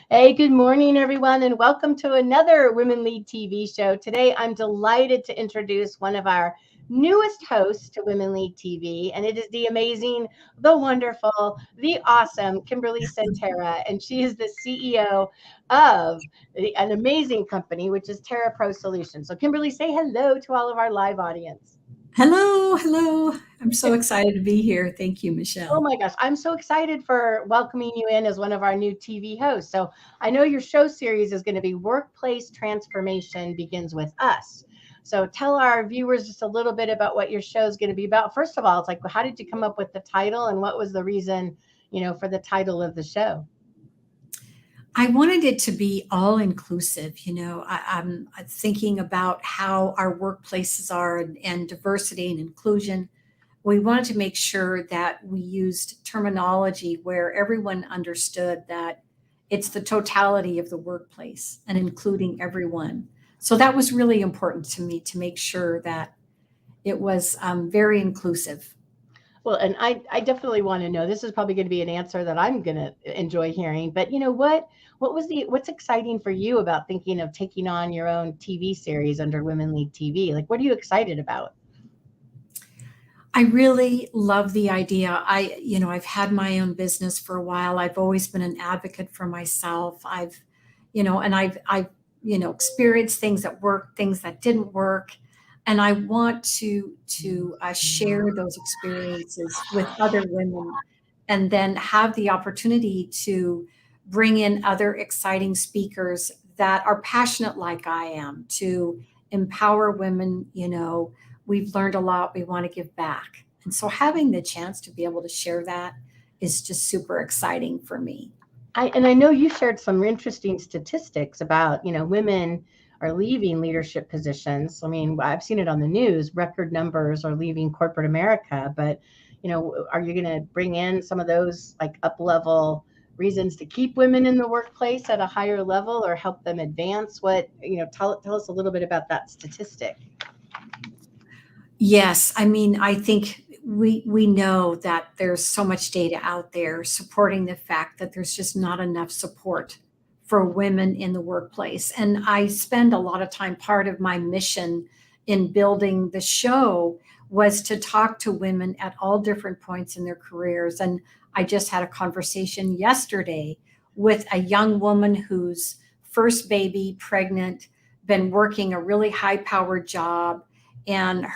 Hey, good morning, everyone, and welcome to another Women Lead TV show. Today, I'm delighted to introduce one of our newest hosts to Women Lead TV, and it is the amazing, the wonderful, the awesome Kimberlee Centera, and she is the CEO of an amazing company, which is Terra Pro Solutions. So, Kimberlee, say hello to all of our live audience. Hello, hello. I'm so excited to be here. Thank you, Oh Michelle. my gosh, I'm so excited for welcoming you in as one of our new TV hosts. So, I know your show series is going to be Workplace Transformation Begins with Us. So, tell our viewers just a little bit about what your show is going to be about. First of all, it's like, how did you come up with the title and what was the reason, for the title of the show? I wanted it to be all inclusive. I'm thinking about how our workplaces are and diversity and inclusion. We wanted to make sure that we used terminology where everyone understood that it's the totality of the workplace and including everyone. So that was really important to me to make sure that it was very inclusive. Well, and I definitely want to know. This is probably going to be an answer that I'm going to enjoy hearing. But you know what? What's exciting for you about thinking of taking on your own TV series under Women Lead TV? Like, what are you excited about? I really love the idea. I've had my own business for a while. I've always been an advocate for myself. I've experienced things that worked, things that didn't work, and I want to share those experiences with other women, and then have the opportunity to bring in other exciting speakers that are passionate like I am to empower women. We've learned a lot. We want to give back. And so having the chance to be able to share that is just super exciting for me. I know you shared some interesting statistics about, women are leaving leadership positions. I mean, I've seen it on the news, record numbers are leaving corporate America, but, are you going to bring in some of those like up level reasons to keep women in the workplace at a higher level or help them advance? Tell us a little bit about that statistic. Yes, I mean, I think we know that there's so much data out there supporting the fact that there's just not enough support for women in the workplace. And I spend a lot of time, part of my mission in building the show was to talk to women at all different points in their careers. And I just had a conversation yesterday with a young woman whose first baby, pregnant, been working a really high powered job, and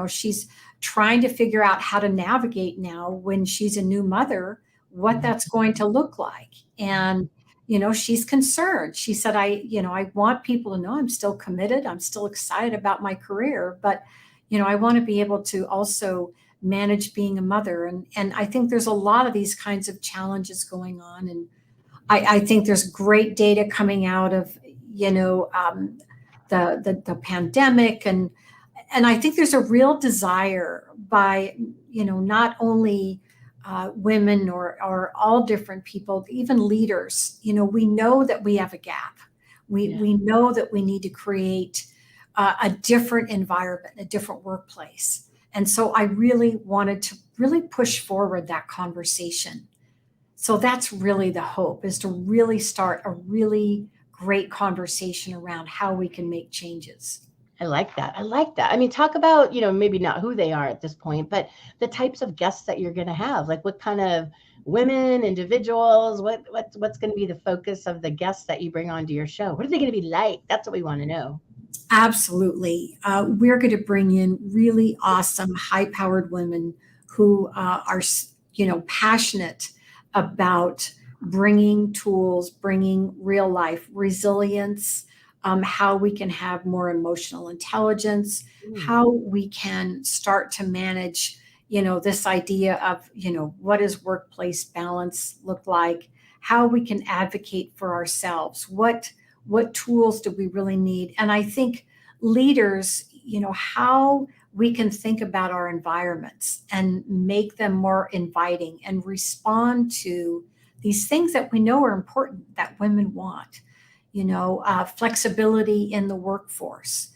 she's trying to figure out how to navigate now when she's a new mother, what that's going to look like. And she's concerned. She said, I want people to know I'm still committed, I'm still excited about my career, but I want to be able to also manage being a mother. And I think there's a lot of these kinds of challenges going on. And I think there's great data coming out of the pandemic, and I think there's a real desire by not only women or all different people, even leaders. We know that we have a gap. We know that we need to create a different environment, a different workplace. And so I really wanted to really push forward that conversation. So that's really the hope, is to really start a really great conversation around how we can make changes. I like that. I like that. I mean, talk about, maybe not who they are at this point, but the types of guests that you're going to have. Like what kind of women, individuals, what's going to be the focus of the guests that you bring onto your show? What are they going to be like? That's what we want to know. Absolutely. We're going to bring in really awesome, high powered women who passionate about bringing tools, bringing real life resilience, how we can have more emotional intelligence, Mm. how we can start to manage, this idea of, what does workplace balance look like, how we can advocate for ourselves, what tools do we really need? And I think leaders, how we can think about our environments and make them more inviting and respond to these things that we know are important that women want. Flexibility in the workforce,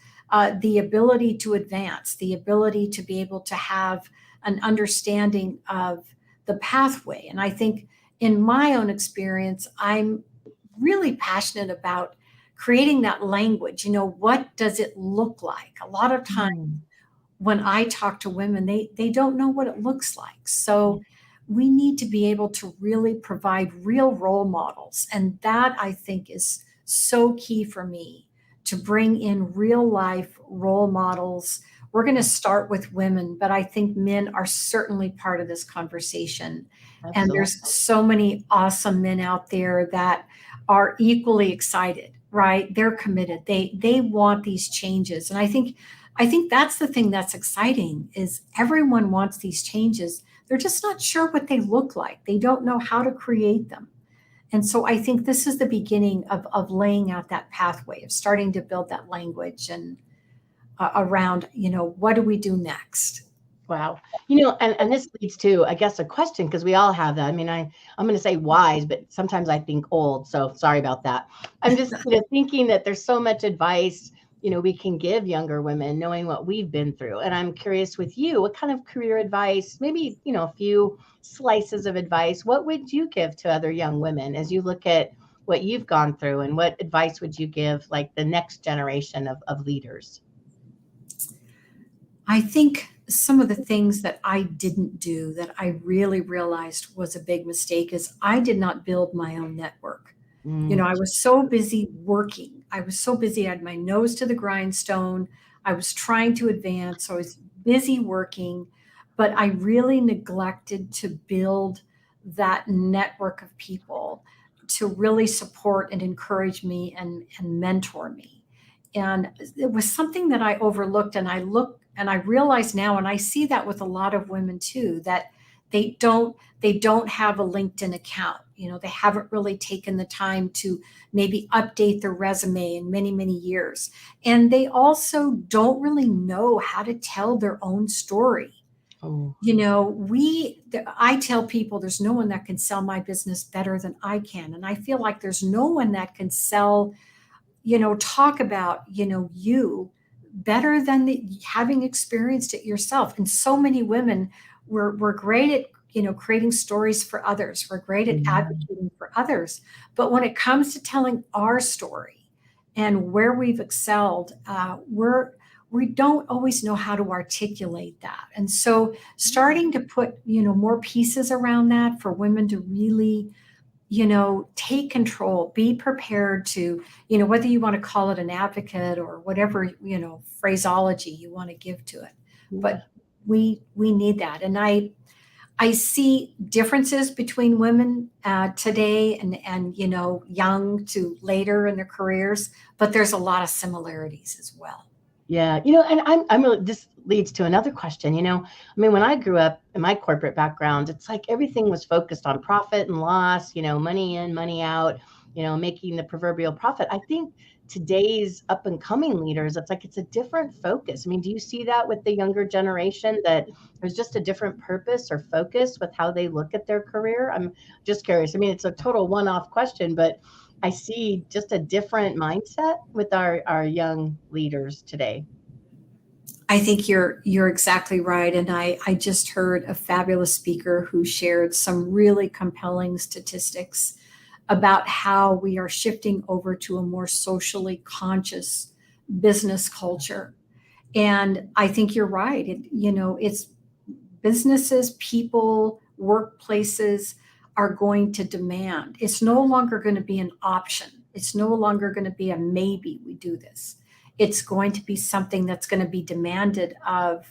the ability to advance, the ability to be able to have an understanding of the pathway. And I think in my own experience, I'm really passionate about creating that language. What does it look like? A lot of times Mm. when I talk to women, they don't know what it looks like. So we need to be able to really provide real role models. And that I think is so key for me, to bring in real life role models. We're going to start with women, but I think men are certainly part of this conversation. And Absolutely. there's so many awesome men out there that are equally excited, right? They're committed. They want these changes. And I think that's the thing that's exciting, is everyone wants these changes. They're just not sure what they look like. They don't know how to create them. And so I think this is the beginning of laying out that pathway, of starting to build that language and around, what do we do next? Wow. And this leads to, I guess, a question, because we all have that. I mean, I'm going to say wise, but sometimes I think old. So sorry about that. I'm just, thinking that there's so much advice, we can give younger women, knowing what we've been through. And I'm curious with you, what kind of career advice, maybe, a few slices of advice, what would you give to other young women as you look at what you've gone through, and what advice would you give like the next generation of leaders? I think some of the things that I didn't do that I really realized was a big mistake is I did not build my own network. Mm. I was so busy working. I was so busy. I had my nose to the grindstone. I was trying to advance. I was busy working, but I really neglected to build that network of people to really support and encourage me and mentor me. And it was something that I overlooked, and I realize now, and I see that with a lot of women too, that they don't have a LinkedIn account. They haven't really taken the time to maybe update their resume in many, many years. And they also don't really know how to tell their own story. Oh. I tell people there's no one that can sell my business better than I can. And I feel like there's no one that can talk about, you better than having experienced it yourself. And so many women, we're great at, creating stories for others. We're great at Mhm. advocating for others. But when it comes to telling our story and where we've excelled, we don't always know how to articulate that. And so starting to put, more pieces around that for women to really, take control, be prepared to, whether you want to call it an advocate or whatever, phraseology you want to give to it. Yeah. But we need that. And I see differences between women today and young to later in their careers, but there's a lot of similarities as well. Yeah, and I'm really, this leads to another question. I mean, when I grew up in my corporate background, it's like everything was focused on profit and loss, money in, money out, making the proverbial profit. I think today's up and coming leaders, it's like it's a different focus. I mean, do you see that with the younger generation, that there's just a different purpose or focus with how they look at their career? I'm just curious. I mean, it's a total one-off question, but I see just a different mindset with our young leaders today. I think you're exactly right. And I just heard a fabulous speaker who shared some really compelling statistics about how we are shifting over to a more socially conscious business culture. And I think you're right. It's businesses, people, workplaces are going to demand. It's no longer going to be an option. It's no longer going to be a maybe we do this. It's going to be something that's going to be demanded of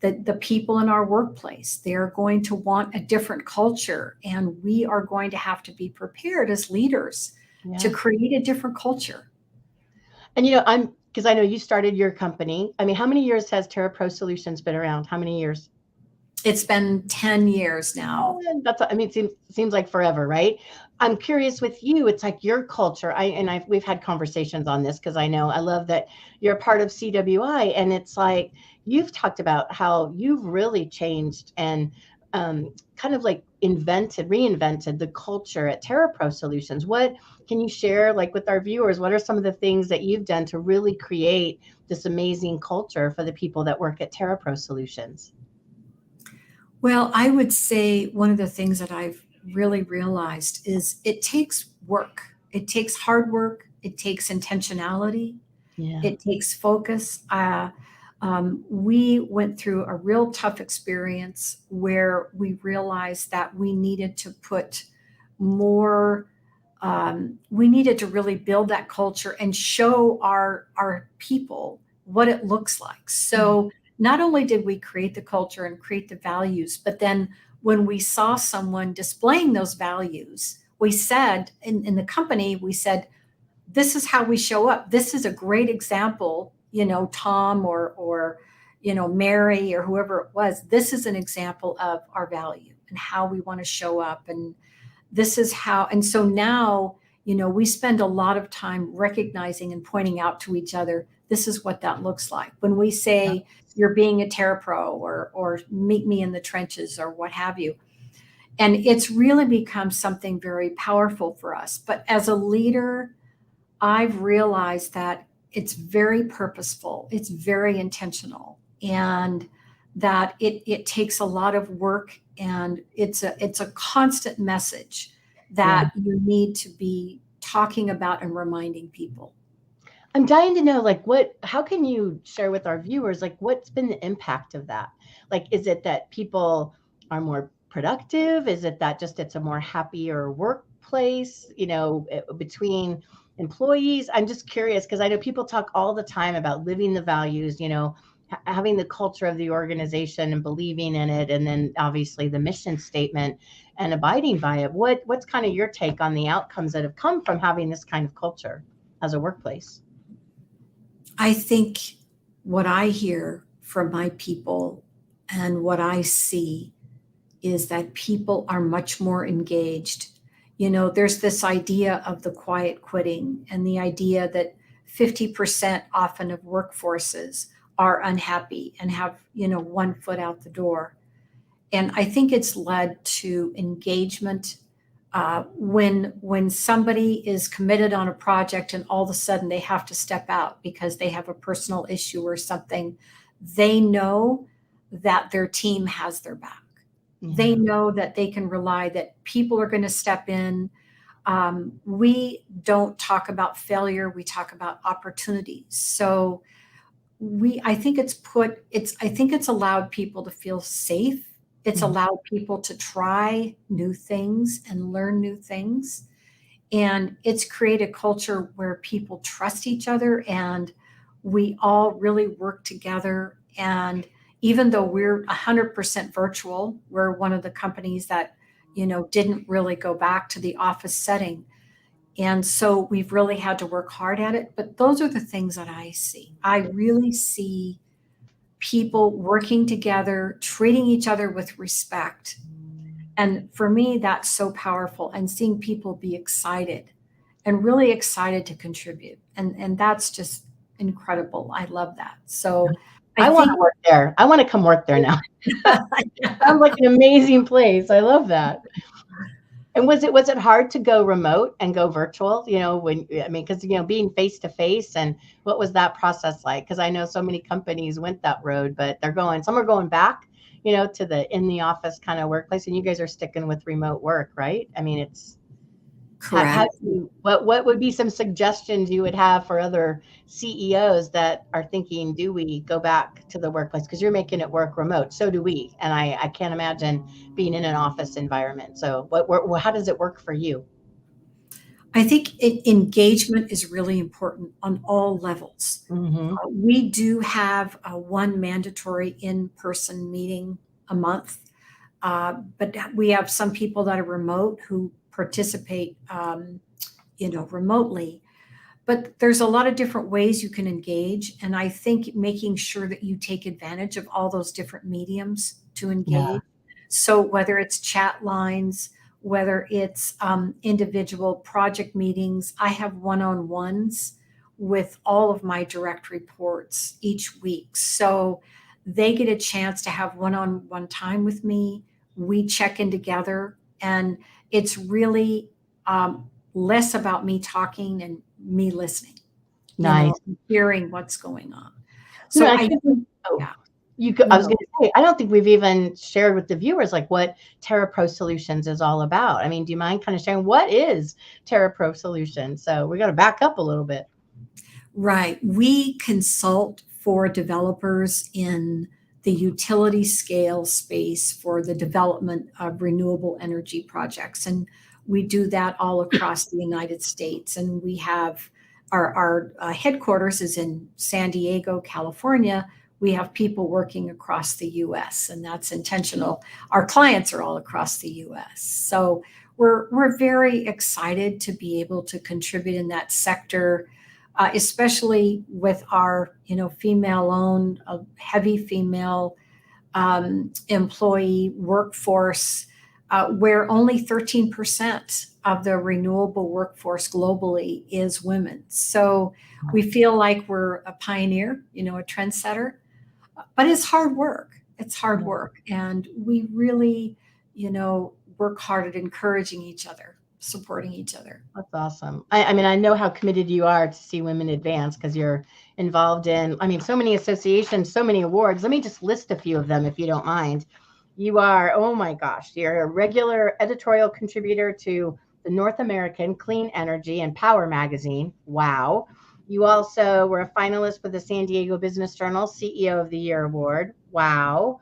the people in our workplace. They're going to want a different culture, and we are going to have to be prepared as leaders to Yeah. create a different culture. And I'm because I know you started your company. I mean, how many years has Terra Pro Solutions been around? How many years? It's been 10 years now. Oh, I mean, it seems like forever, right? I'm curious with you, it's like your culture. We've had conversations on this, because I love that you're a part of CWI, and it's like you've talked about how you've really changed and kind of like reinvented the culture at Terra Pro Solutions. What can you share, like, with our viewers? What are some of the things that you've done to really create this amazing culture for the people that work at Terra Pro Solutions? Well, I would say one of the things that I've really realized is it takes work. it takes hard work. It takes intentionality. Yeah. It takes focus. We went through a real tough experience where we realized that we needed to put more, we needed to really build that culture and show our people what it looks like. So not only did we create the culture and create the values, but then when we saw someone displaying those values, we said in the company, we said, this is how we show up. This is a great example, Tom or Mary or whoever it was. This is an example of our value and how we want to show up. And this is how, and so now, we spend a lot of time recognizing and pointing out to each other, this is what that looks like. When we say you're being a TerraPro or meet me in the trenches or what have you. And it's really become something very powerful for us. But as a leader, I've realized that it's very purposeful, it's very intentional, and that it takes a lot of work, and it's a constant message that you need to be talking about and reminding people. I'm dying to know, like, how can you share with our viewers, like, what's been the impact of that? Like, is it that people are more productive? Is it that just it's a more happier workplace, between employees? I'm just curious because I know people talk all the time about living the values, having the culture of the organization and believing in it, and then obviously the mission statement and abiding by it. What's kind of your take on the outcomes that have come from having this kind of culture as a workplace? I think what I hear from my people and what I see is that people are much more engaged. There's this idea of the quiet quitting and the idea that 50% often of workforces are unhappy and have, one foot out the door. And I think it's led to engagement. When somebody is committed on a project and all of a sudden they have to step out because they have a personal issue or something, they know that their team has their back. They know that they can rely, that people are going to step in. We don't talk about failure. We talk about opportunities. So I think it's allowed people to feel safe. It's allowed people to try new things and learn new things. And it's created a culture where people trust each other and we all really work together. And even though we're 100% virtual, we're one of the companies that, didn't really go back to the office setting. And so we've really had to work hard at it. But those are the things that I see. I really see people working together, treating each other with respect. And for me, that's so powerful. And seeing people be excited and really excited to contribute. And that's just incredible. I love that. So I want to work there. I want to come work there now. Sounds like an amazing place. I love that. And was it hard to go remote and go virtual? Because being face to face, and what was that process like? Because I know so many companies went that road, but some are going back, to the in the office kind of workplace, and you guys are sticking with remote work, right? I mean, it's correct. What would be some suggestions you would have for other CEOs that are thinking, do we go back to the workplace? Because you're making it work remote. So do we. And I can't imagine being in an office environment. So how does it work for you? I think engagement is really important on all levels. We do have one mandatory in-person meeting a month, but we have some people that are remote who participate, remotely. But there's a lot of different ways you can engage. And I think making sure that you take advantage of all those different mediums to engage. Yeah. So whether it's chat lines, whether it's individual project meetings, I have one-on-ones with all of my direct reports each week. So they get a chance to have one-on-one time with me. We check in together, and it's really less about me talking and me listening. Nice. Hearing what's going on. So I think, yeah. I was going No. to say, I don't think we've even shared with the viewers like what Terra Pro Solutions is all about. I mean, do you mind kind of sharing what is Terra Pro Solutions? So we got to back up a little bit. Right. We consult for developers in the utility scale space for the development of renewable energy projects. And we do that all across the United States. And we have our headquarters is in San Diego, California. We have people working across the US, and that's intentional. Our clients are all across the US. So we're very excited to be able to contribute in that sector, especially with our, female-owned, heavy female employee workforce, where only 13% of the renewable workforce globally is women. So we feel like we're a pioneer, a trendsetter, but it's hard work. It's hard work. And we really, work hard at encouraging each other, supporting each other. That's awesome. I mean, I know how committed you are to see women advance because you're involved in, I mean, so many associations, so many awards. Let me just list a few of them if you don't mind. You are, oh my gosh, you're a regular editorial contributor to the North American Clean Energy and Power magazine. Wow. You also were a finalist for the San Diego Business Journal CEO of the Year Award. Wow.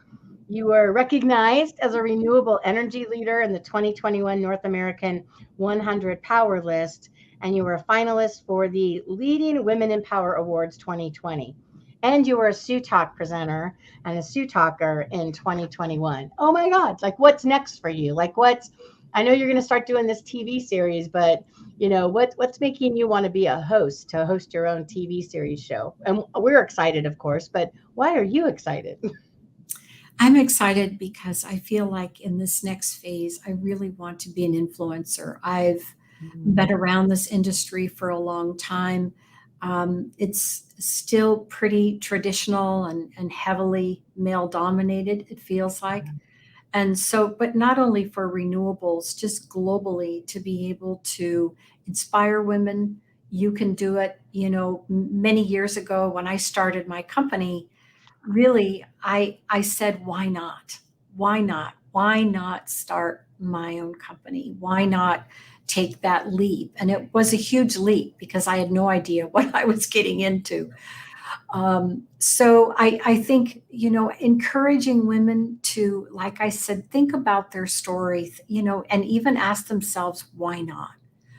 You were recognized as a renewable energy leader in the 2021 North American 100 Power List, and you were a finalist for the Leading Women in Power Awards 2020. And you were a Sue Talk presenter and a Sue Talker in 2021. Oh my God, like what's next for you? Like I know you're going to start doing this TV series, but what's making you want to be a host, to host your own TV series show? And we're excited, of course, but why are you excited? I'm excited because I feel like in this next phase, I really want to be an influencer. I've been around this industry for a long time. It's still pretty traditional and heavily male dominated, it feels like. And so, but not only for renewables, just globally to be able to inspire women. You can do it. Many years ago when I started my company, really I said, why not? Why not start my own company? Why not take that leap? And it was a huge leap because I had no idea what I was getting into. So I think, encouraging women to, like I said, think about their story, and even ask themselves, why not?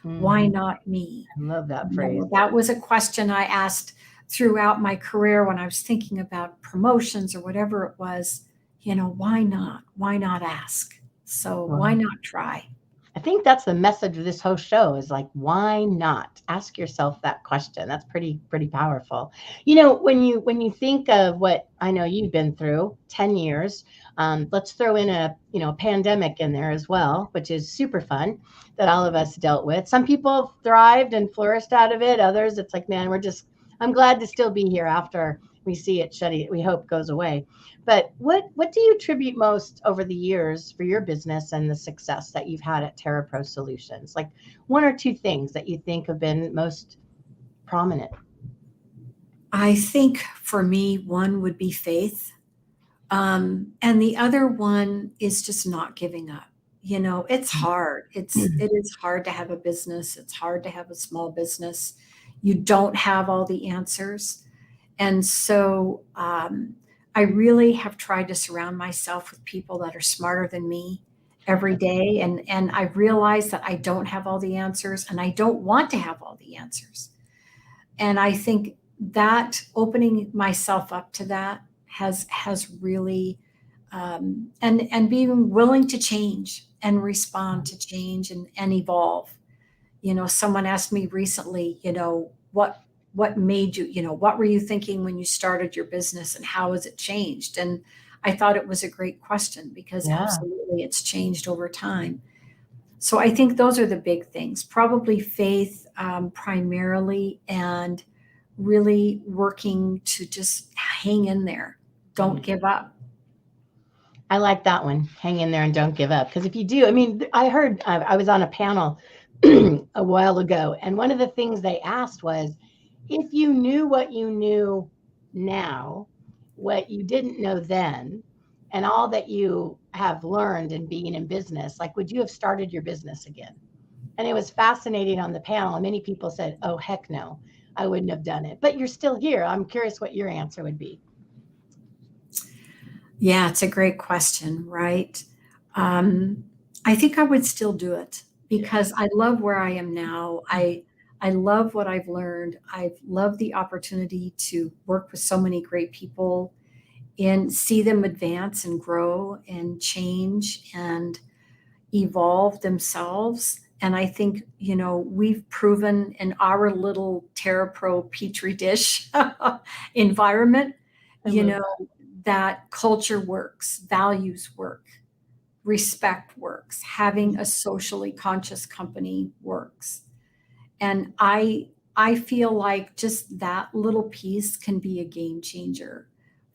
Why Mhm. not me? I love that phrase. That was a question I asked throughout my career when I was thinking about promotions or whatever it was. Why not? Why not ask? So why Wow. not try? I think that's the message of this whole show is like, why not? Ask yourself that question. That's pretty powerful. When you think of what I know you've been through, 10 years, let's throw in a pandemic in there as well, which is super fun that all of us dealt with. Some people thrived and flourished out of it. Others, it's like, man, I'm glad to still be here after we see it shutting, we hope goes away. But what do you attribute most over the years for your business and the success that you've had at Terra Pro Solutions? Like one or two things that you think have been most prominent. I think for me, one would be faith. And the other one is just not giving up. It's hard. It is hard to have a business. It's hard to have a small business. You don't have all the answers. And so I really have tried to surround myself with people that are smarter than me every day. And I realize that I don't have all the answers and I don't want to have all the answers. And I think that opening myself up to that has really and being willing to change and respond to change and evolve. Someone asked me recently, what made you, what were you thinking when you started your business and how has it changed? And I thought it was a great question because Yeah. absolutely it's changed over time. So I think those are the big things, probably faith, primarily, and really working to just hang in there. Don't give up. I like that one. Hang in there and don't give up. Because if you do, I mean, I heard, I was on a panel a while ago, and one of the things they asked was, if you knew what you knew now, what you didn't know then and all that you have learned in being in business, like, would you have started your business again? And it was fascinating on the panel. And many people said, oh, heck no, I wouldn't have done it. But you're still here. I'm curious what your answer would be. Yeah, it's a great question, right? Um, I think I would still do it because I love where I am now. I love what I've learned. I've loved the opportunity to work with so many great people and see them advance and grow and change and evolve themselves. And I think, we've proven in our little TerraPro Petri dish environment, I you love know, that. that culture works, values work, respect works, having a socially conscious company works. And I feel like just that little piece can be a game changer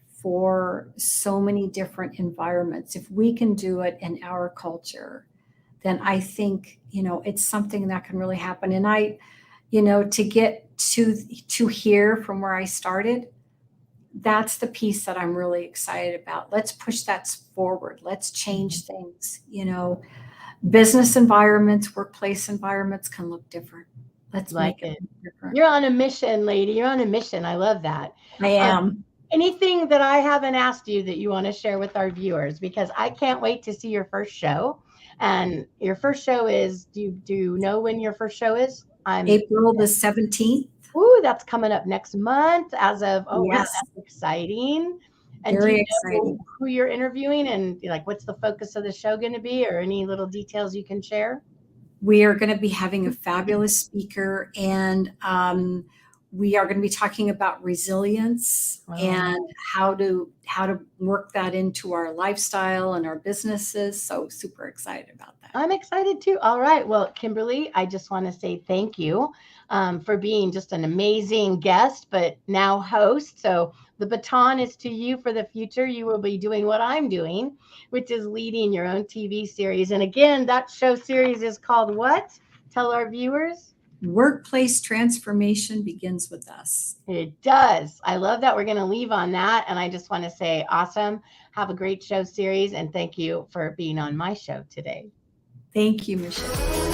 for so many different environments. If we can do it in our culture, then I think, it's something that can really happen. And to get to here from where I started, that's the piece that I'm really excited about. Let's push that forward. Let's change things. Business environments, workplace environments can look different. Let's Like make it it. look different. You're on a mission, lady. You're on a mission. I love that. I Um, am. Anything that I haven't asked you that you want to share with our viewers? Because I can't wait to see your first show. And your first show is, do you know when your first show is? April the 17th. Ooh, that's coming up next month as of, oh, wow, Yes, that's exciting. And do you very know exciting. who you're interviewing and like what's the focus of the show going to be or any little details you can share? We are going to be having a fabulous speaker, and we are going to be talking about resilience Oh, and how to work that into our lifestyle and our businesses. So super excited about that. I'm excited too. All right. Well, Kimberlee, I just want to say thank you for being just an amazing guest, but now host. So the baton is to you for the future. You will be doing what I'm doing, which is leading your own TV series. And again, that show series is called what? Tell our viewers. Workplace transformation begins with us. It does. I love that we're going to leave on that. And I just want to say, awesome. Have a great show series. And thank you for being on my show today. Thank you, Michelle.